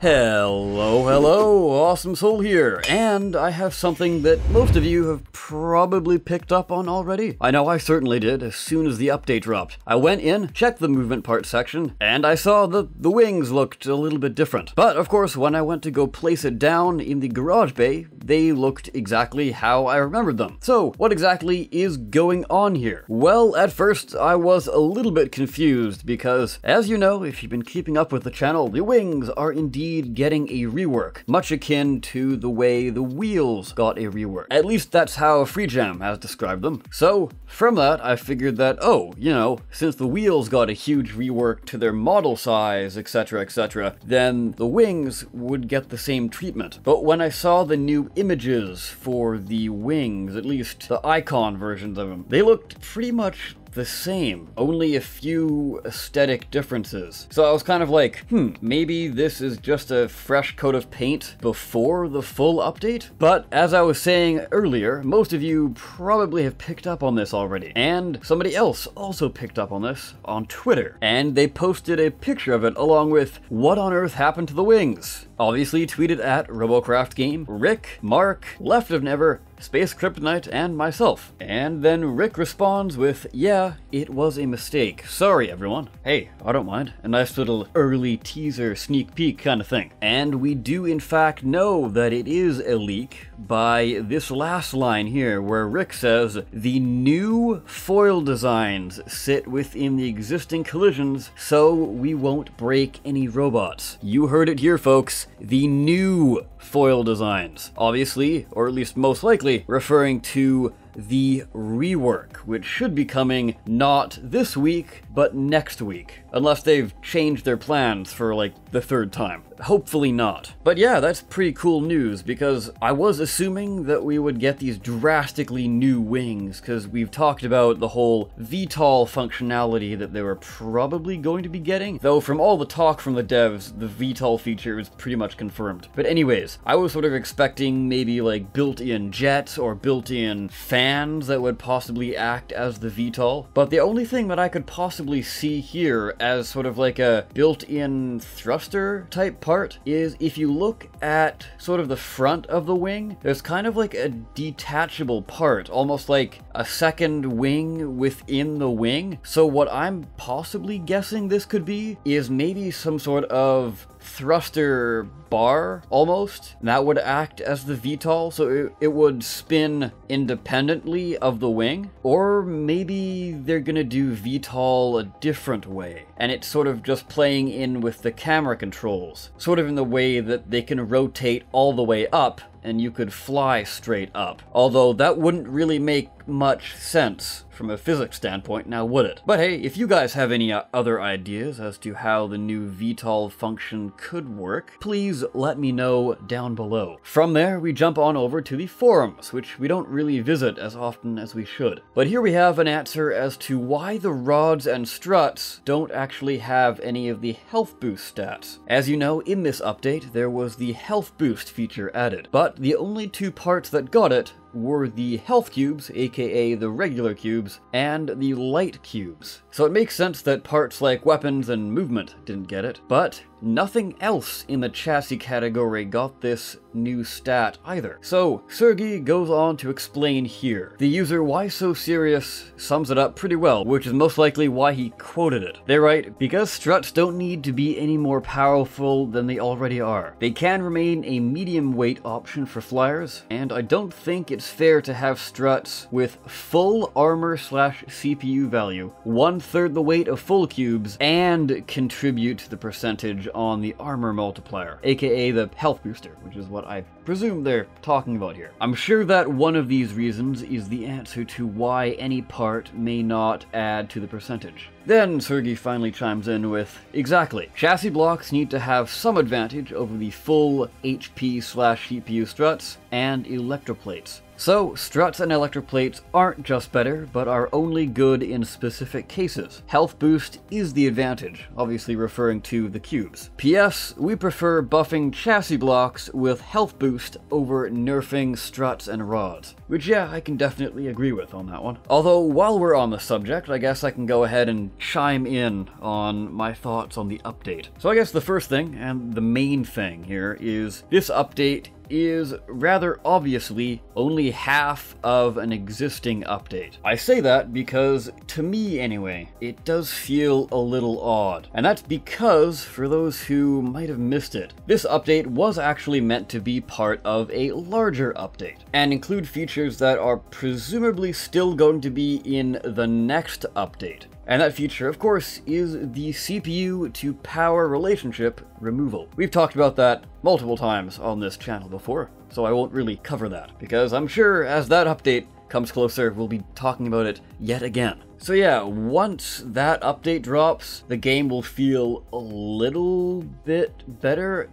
Hello, Awesome Soul here, and I have something that most of you have probably picked up on already. I know I certainly did as soon as the update dropped. I went in, checked the movement parts section, and I saw that the wings looked a little bit different. But of course, when I went to go place it down in the garage bay, they looked exactly how I remembered them. So what exactly is going on here? Well, at first I was a little bit confused because, as you know, if you've been keeping up with the channel, the wings are indeed getting a rework, much akin to the way the wheels got a rework. At least that's how FreeJam has described them. So from that, I figured that, oh, you know, since the wheels got a huge rework to their model size, etc., then the wings would get the same treatment. But when I saw the new images for the wings, at least the icon versions of them, they looked pretty much the same, only a few aesthetic differences. So I was kind of like, maybe this is just a fresh coat of paint before the full update? But as I was saying earlier, most of you probably have picked up on this already. And somebody else also picked up on this on Twitter. And they posted a picture of it along with what on earth happened to the wings. Obviously tweeted at Robocraft Game, Rick, Mark, Left of Never, Space Kryptonite, and myself. And then Rick responds with, yeah, it was a mistake. Sorry, everyone. Hey, I don't mind. A nice little early teaser sneak peek kind of thing. And we do in fact know that it is a leak by this last line here where Rick says, the new foil designs sit within the existing collisions so we won't break any robots. You heard it here, folks. The new foil designs. Obviously, or at least most likely, referring to the rework, which should be coming not this week, but next week. Unless they've changed their plans for like the third time. Hopefully not. But yeah, that's pretty cool news because I was assuming that we would get these drastically new wings because we've talked about the whole VTOL functionality that they were probably going to be getting. Though from all the talk from the devs, the VTOL feature is pretty much confirmed. But anyways, I was sort of expecting maybe like built-in jets or built-in fans that would possibly act as the VTOL. But the only thing that I could possibly see here as sort of like a built-in thruster type part is if you look at sort of the front of the wing, there's kind of like a detachable part, almost like a second wing within the wing. So what I'm possibly guessing this could be is maybe some sort of thruster bar almost, and that would act as the VTOL, so it would spin independently of the wing. Or maybe they're gonna do VTOL a different way, and it's sort of just playing in with the camera controls, sort of in the way that they can rotate all the way up and you could fly straight up. Although that wouldn't really make much sense from a physics standpoint, now would it? But hey, if you guys have any other ideas as to how the new VTOL function could work, please let me know down below. From there, we jump on over to the forums, which we don't really visit as often as we should. But here we have an answer as to why the rods and struts don't actually have any of the health boost stats. As you know, in this update, there was the health boost feature added, but the only two parts that got it were the health cubes, aka the regular cubes, and the light cubes. So it makes sense that parts like weapons and movement didn't get it, but nothing else in the chassis category got this new stat either. So Sergey goes on to explain here. The user Why So Serious sums it up pretty well, which is most likely why he quoted it. They write, because struts don't need to be any more powerful than they already are. They can remain a medium weight option for flyers, and I don't think it's fair to have struts with full armor / CPU value, 1/3 the weight of full cubes, and contribute to the percentage on the armor multiplier, aka the health booster, which is what I presume they're talking about here. I'm sure that one of these reasons is the answer to why any part may not add to the percentage. Then Sergey finally chimes in with, exactly, chassis blocks need to have some advantage over the full HP / CPU struts and electroplates. So, struts and electroplates aren't just better, but are only good in specific cases. Health boost is the advantage, obviously referring to the cubes. P.S. We prefer buffing chassis blocks with health boost over nerfing struts and rods. Which, yeah, I can definitely agree with on that one. Although, while we're on the subject, I guess I can go ahead and chime in on my thoughts on the update. So I guess the first thing, and the main thing here, is this update is rather obviously only half of an existing update. I say that because, to me anyway, it does feel a little odd. And that's because, for those who might have missed it, this update was actually meant to be part of a larger update, and include features that are presumably still going to be in the next update. And that feature, of course, is the CPU to power relationship removal. We've talked about that multiple times on this channel before, so I won't really cover that, because I'm sure as that update comes closer, we'll be talking about it yet again. So yeah, once that update drops, the game will feel a little bit better.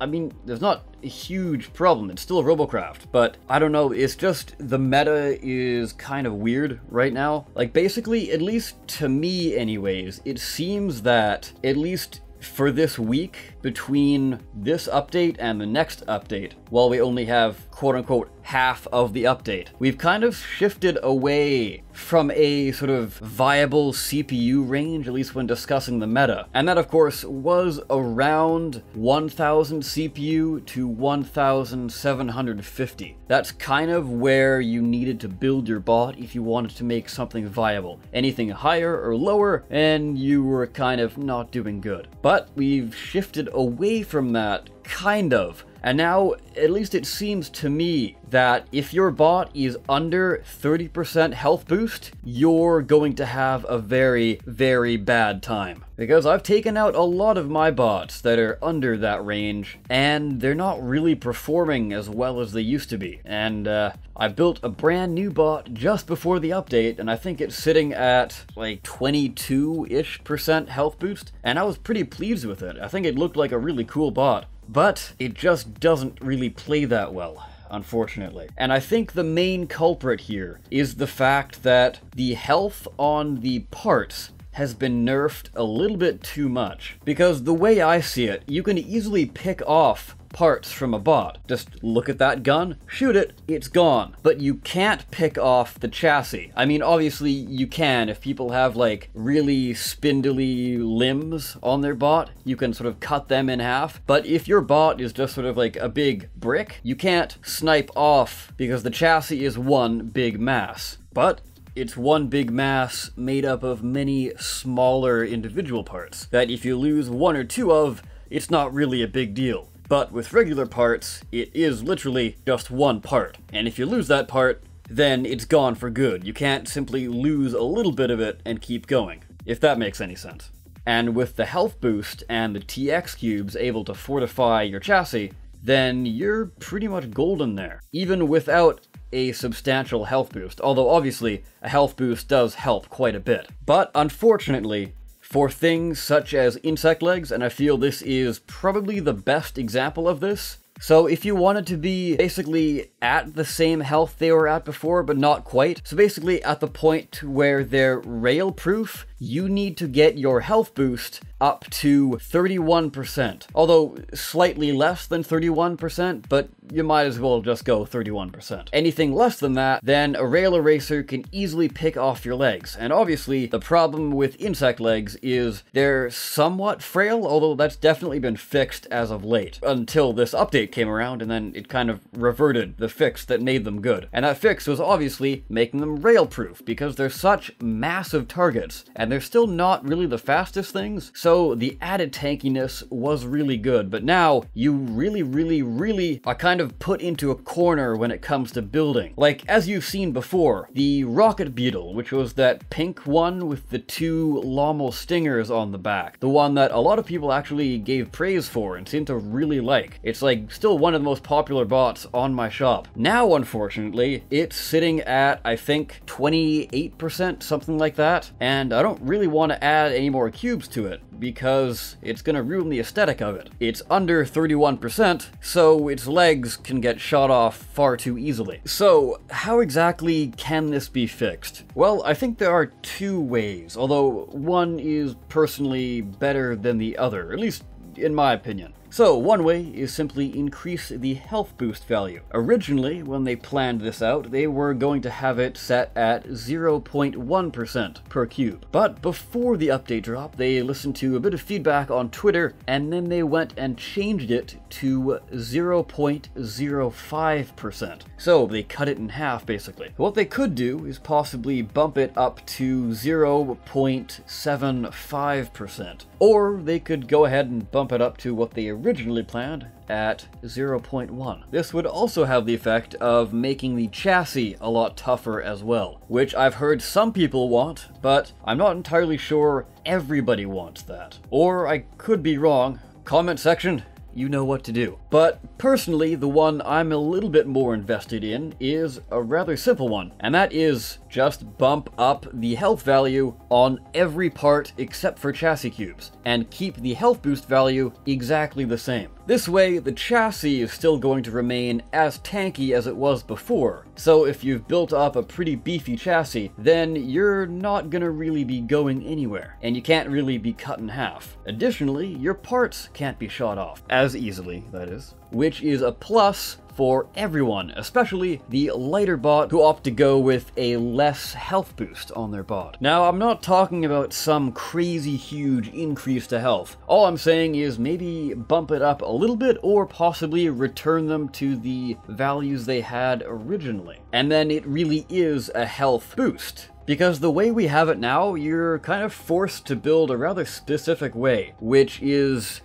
I mean, there's not a huge problem, it's still a Robocraft, but I don't know, it's just the meta is kind of weird right now. Like, basically, at least to me anyways, it seems that, at least for this week, between this update and the next update, while we only have quote-unquote half of the update, we've kind of shifted away from a sort of viable CPU range, at least when discussing the meta. And that, of course, was around 1000 CPU to 1750. That's kind of where you needed to build your bot if you wanted to make something viable. Anything higher or lower, and you were kind of not doing good. But we've shifted away from that, kind of. And now, at least it seems to me that if your bot is under 30% health boost, you're going to have a very, very bad time. Because I've taken out a lot of my bots that are under that range, and they're not really performing as well as they used to be. And I built a brand new bot just before the update, and I think it's sitting at like 22-ish% health boost, and I was pretty pleased with it. I think it looked like a really cool bot. But it just doesn't really play that well, unfortunately. And I think the main culprit here is the fact that the health on the parts has been nerfed a little bit too much. Because the way I see it, you can easily pick off parts from a bot. Just look at that gun, shoot it, it's gone. But you can't pick off the chassis. I mean, obviously you can if people have like really spindly limbs on their bot, you can sort of cut them in half. But if your bot is just sort of like a big brick, you can't snipe off because the chassis is one big mass. But it's one big mass made up of many smaller individual parts that if you lose one or two of, it's not really a big deal. But with regular parts, it is literally just one part. And if you lose that part, then it's gone for good. You can't simply lose a little bit of it and keep going, if that makes any sense. And with the health boost and the TX cubes able to fortify your chassis, then you're pretty much golden there, even without a substantial health boost. Although obviously, a health boost does help quite a bit. But unfortunately, for things such as insect legs, and I feel this is probably the best example of this. So if you wanted to be basically at the same health they were at before, but not quite, so basically at the point where they're rail proof, you need to get your health boost up to 31%. Although slightly less than 31%, but you might as well just go 31%. Anything less than that, then a rail eraser can easily pick off your legs. And obviously, the problem with insect legs is they're somewhat frail, although that's definitely been fixed as of late. Until this update came around, and then it kind of reverted the fix that made them good. And that fix was obviously making them rail proof, because they're such massive targets, and they're still not really the fastest things, so the added tankiness was really good. But now, you really are kind of put into a corner when it comes to building. Like, as you've seen before, the Rocket Beetle, which was that pink one with the two Lommel stingers on the back, the one that a lot of people actually gave praise for and seemed to really like. It's like still one of the most popular bots on my shop. Now, unfortunately, it's sitting at, I think, 28%, something like that, and I don't don't really want to add any more cubes to it because it's going to ruin the aesthetic of it. It's under 31%, so its legs can get shot off far too easily. So how exactly can this be fixed? Well, I think there are two ways, although one is personally better than the other, at least in my opinion. So one way is simply increase the health boost value. Originally, when they planned this out, they were going to have it set at 0.1% per cube. But before the update drop, they listened to a bit of feedback on Twitter, and then they went and changed it to 0.05%. So they cut it in half, basically. What they could do is possibly bump it up to 0.75%. Or they could go ahead and bump it up to what they originally planned at 0.1. This would also have the effect of making the chassis a lot tougher as well, which I've heard some people want, but I'm not entirely sure everybody wants that. Or I could be wrong. Comment section, you know what to do. But personally, the one I'm a little bit more invested in is a rather simple one, and that is just bump up the health value on every part except for chassis cubes, and keep the health boost value exactly the same. This way, the chassis is still going to remain as tanky as it was before. So if you've built up a pretty beefy chassis, then you're not gonna really be going anywhere, and you can't really be cut in half. Additionally, your parts can't be shot off as easily, that is, which is a plus for everyone, especially the lighter bot who opt to go with a less health boost on their bot. Now, I'm not talking about some crazy huge increase to health. All I'm saying is maybe bump it up a little bit or possibly return them to the values they had originally. And then it really is a health boost. Because the way we have it now, you're kind of forced to build a rather specific way, which is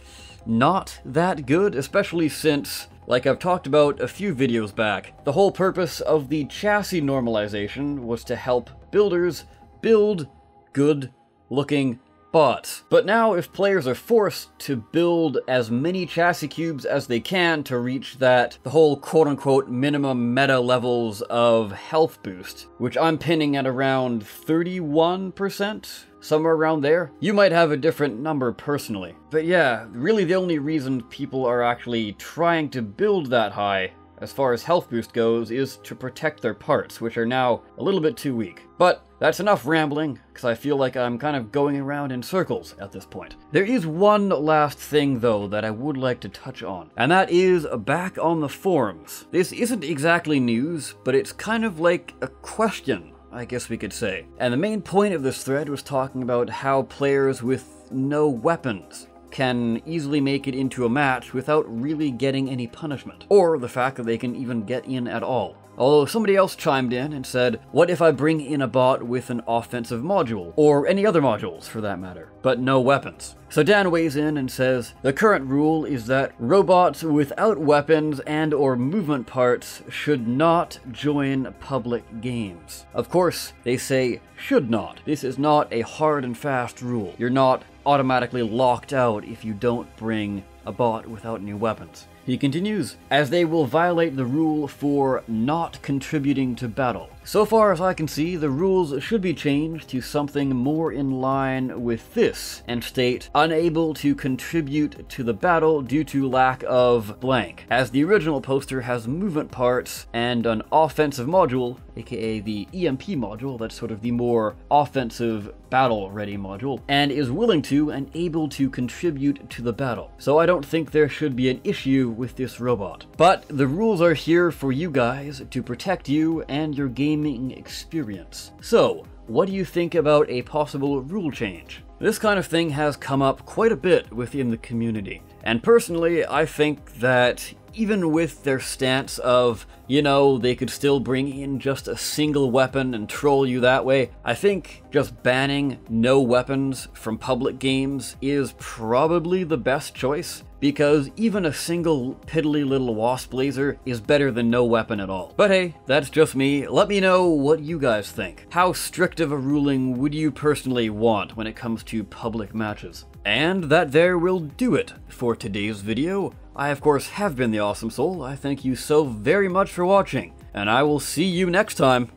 not that good, especially since, like I've talked about a few videos back, the whole purpose of the chassis normalization was to help builders build good-looking bots. But now, if players are forced to build as many chassis cubes as they can to reach the whole quote-unquote minimum meta levels of health boost, which I'm pinning at around 31%, somewhere around there. You might have a different number personally. But yeah, really the only reason people are actually trying to build that high as far as health boost goes is to protect their parts, which are now a little bit too weak. But that's enough rambling, because I feel like I'm kind of going around in circles at this point. There is one last thing, though, that I would like to touch on, and that is back on the forums. This isn't exactly news, but it's kind of like a question, I guess we could say. And the main point of this thread was talking about how players with no weapons can easily make it into a match without really getting any punishment, or the fact that they can even get in at all. Although somebody else chimed in and said, what if I bring in a bot with an offensive module, or any other modules for that matter, but no weapons? So Dan weighs in and says, the current rule is that robots without weapons and or movement parts should not join public games. Of course, they say should not. This is not a hard and fast rule. You're not automatically locked out if you don't bring a bot without any weapons. He continues, as they will violate the rule for not contributing to battle. So far as I can see, the rules should be changed to something more in line with this, and state, unable to contribute to the battle due to lack of blank, as the original poster has movement parts and an offensive module, aka the EMP module, that's sort of the more offensive battle-ready module, and is willing to and able to contribute to the battle. So I don't think there should be an issue with this robot. But the rules are here for you guys to protect you and your gaming experience. So, what do you think about a possible rule change? This kind of thing has come up quite a bit within the community, and personally I think that even with their stance of, you know, they could still bring in just a single weapon and troll you that way, I think just banning no weapons from public games is probably the best choice, because even a single piddly little wasp laser is better than no weapon at all. But hey, that's just me. Let me know what you guys think. How strict of a ruling would you personally want when it comes to public matches? And that there will do it for today's video. I of course have been the Awesome Soul. I thank you so very much for watching, and I will see you next time.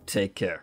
Take care.